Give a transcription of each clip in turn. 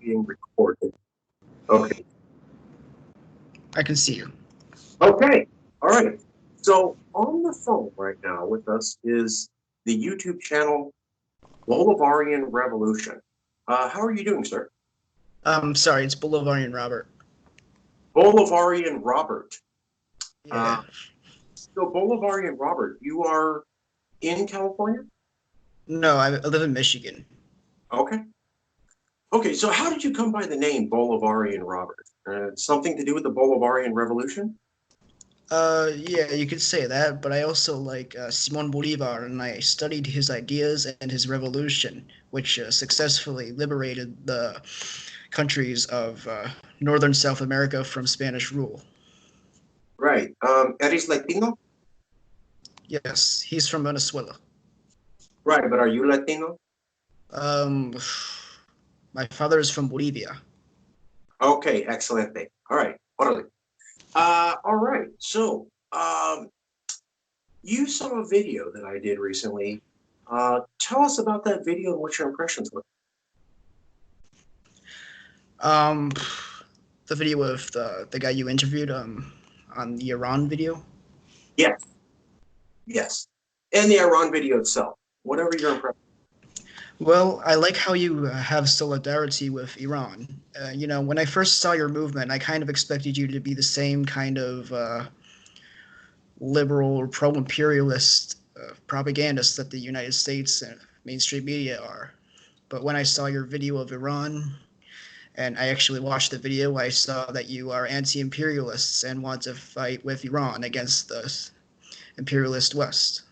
being recorded. Okay. I can see you. Okay. All right. So on the phone right now with us is the YouTube channel Bolivarian Revolution. How are you doing, sir? Sorry, it's Bolivarian Robert. Bolivarian Robert. Yeah. So Bolivarian Robert, you are in California? No, I live in Michigan. Okay. Okay, so how did you come by the name Bolivarian Robert? Something to do with the Bolivarian Revolution? Yeah, you could say that, but I also like Simon Bolivar, and I studied his ideas and his revolution, which successfully liberated the countries of northern South America from Spanish rule. Right. Eres Latino? Yes, he's from Venezuela. Right, but are you Latino? Um, my father is from Bolivia. Okay, excellent thing. All right. Órale. All right. So, you saw a video that I did recently. Tell us about that video and what your impressions were. Um, the video of the guy you interviewed on the Iran video. Yes, yes. And the Iran video itself. Whatever your impression. Well, I like how you have solidarity with Iran. When I first saw your movement, I kind of expected you to be the same kind of liberal or pro-imperialist propagandist that the United States and mainstream media are. But when I saw your video of Iran, and I actually watched the video, I saw that you are anti-imperialists and want to fight with Iran against the imperialist West.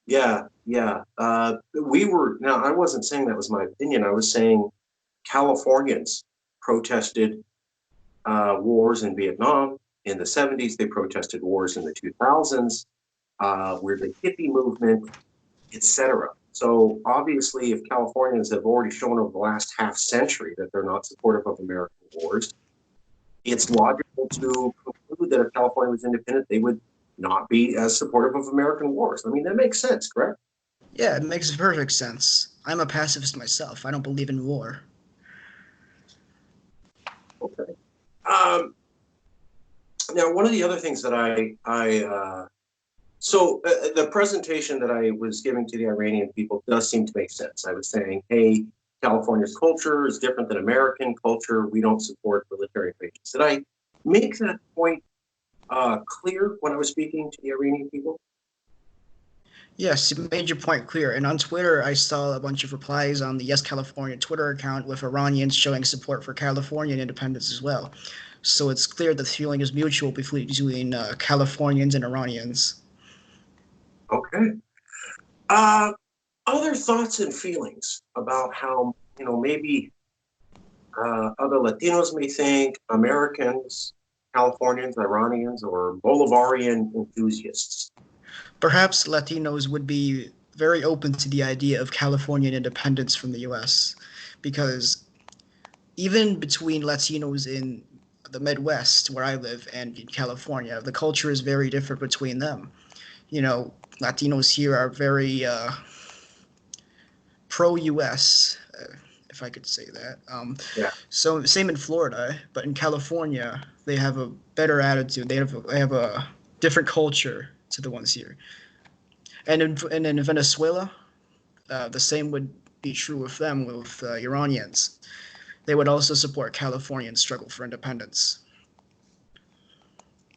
Yeah, yeah. Now, I wasn't saying that was my opinion. I was saying Californians protested wars in Vietnam in the 70s. They protested wars in the 2000s, where the hippie movement, etc. So obviously, if Californians have already shown over the last half century that they're not supportive of American wars, it's logical to conclude that if California was independent, they would not be as supportive of American wars. I mean, that makes sense, correct? Yeah, it makes perfect sense. I'm a pacifist myself. I don't believe in war. Okay. Um, Now, one of the other things that the presentation that I was giving to the Iranian people does seem to make sense. I was saying, hey, California's culture is different than American culture. We don't support military bases. Did I make that point clear when I was speaking to the Iranian people? Yes, you made your point clear. And on Twitter, I saw a bunch of replies on the Yes California Twitter account with Iranians showing support for Californian independence as well. So it's clear that the feeling is mutual between Californians and Iranians. Okay. Uh, Other thoughts and feelings about how, maybe other Latinos may think, Americans, Californians, Iranians, or Bolivarian enthusiasts. Perhaps Latinos would be very open to the idea of Californian independence from the US, because even between Latinos in the Midwest, where I live, and in California, the culture is very different between them. Latinos here are very pro-US, if I could say that. Yeah. So same in Florida, but in California, they have a better attitude. They have a different culture to the ones here. And in Venezuela, the same would be true with them, with Iranians. They would also support Californians' struggle for independence.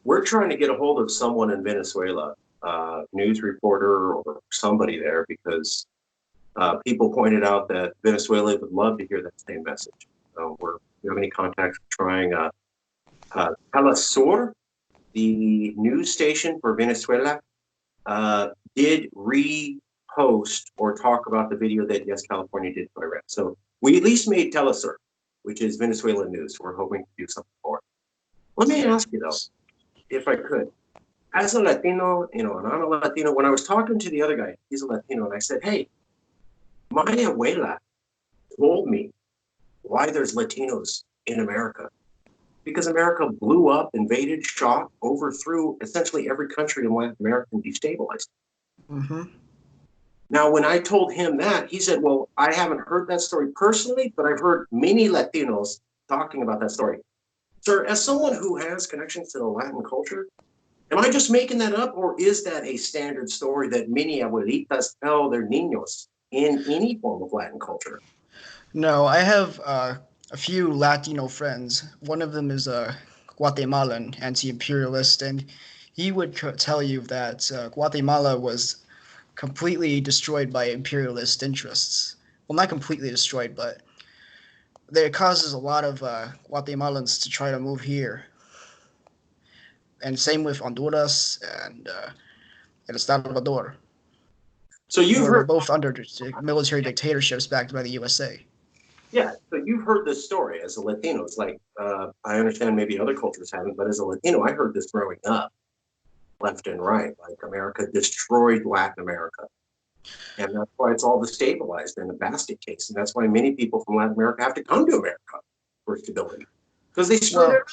We're trying to get a hold of someone in Venezuela, news reporter or somebody there, because people pointed out that Venezuela would love to hear that same message. So we have any contacts trying Telesur, the news station for Venezuela, did repost or talk about the video that Yes California did for Iran. So we at least made Telesur, which is Venezuelan news. We're hoping to do something for it. Let me ask you though, if I could, as a Latino, and I'm a Latino, when I was talking to the other guy, he's a Latino, and I said, hey, my abuela told me why there's Latinos in America. Because America blew up, invaded, shot, overthrew essentially every country in Latin America and destabilized. Mm-hmm. Now, when I told him that, he said, well, I haven't heard that story personally, but I've heard many Latinos talking about that story. Sir, as someone who has connections to the Latin culture, am I just making that up, or is that a standard story that many abuelitas tell their niños in any form of Latin culture? No, I have a few Latino friends. One of them is a Guatemalan anti-imperialist, and he would tell you that Guatemala was completely destroyed by imperialist interests. Well, not completely destroyed, but it causes a lot of Guatemalans to try to move here. And same with Honduras and El Salvador, So you've who were heard, both under military dictatorships backed by the USA. yeah, so you've heard this story as a Latino. It's like, I understand maybe other cultures haven't, but as a Latino, I heard this growing up, left and right. Like America destroyed Latin America. And that's why it's all destabilized in the basket case. And that's why many people from Latin America have to come to America for stability because they screwed it Well, up.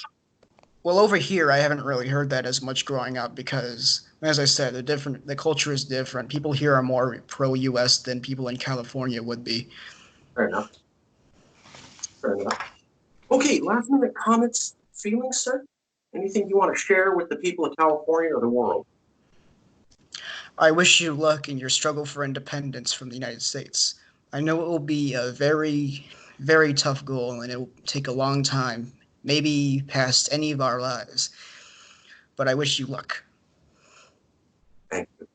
well, over here, I haven't really heard that as much growing up because, as I said, the culture is different. People here are more pro-U.S. than people in California would be. Fair enough. Fair enough. Okay, last minute comments, feelings, sir? Anything you want to share with the people of California or the world? I wish you luck in your struggle for independence from the United States. I know it will be a very, very tough goal and it will take a long time, maybe past any of our lives. But I wish you luck. Thank you.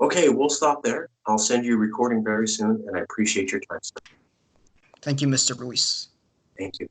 Okay, we'll stop there. I'll send you a recording very soon, and I appreciate your time, sir. Thank you, Mr. Ruiz. Thank you.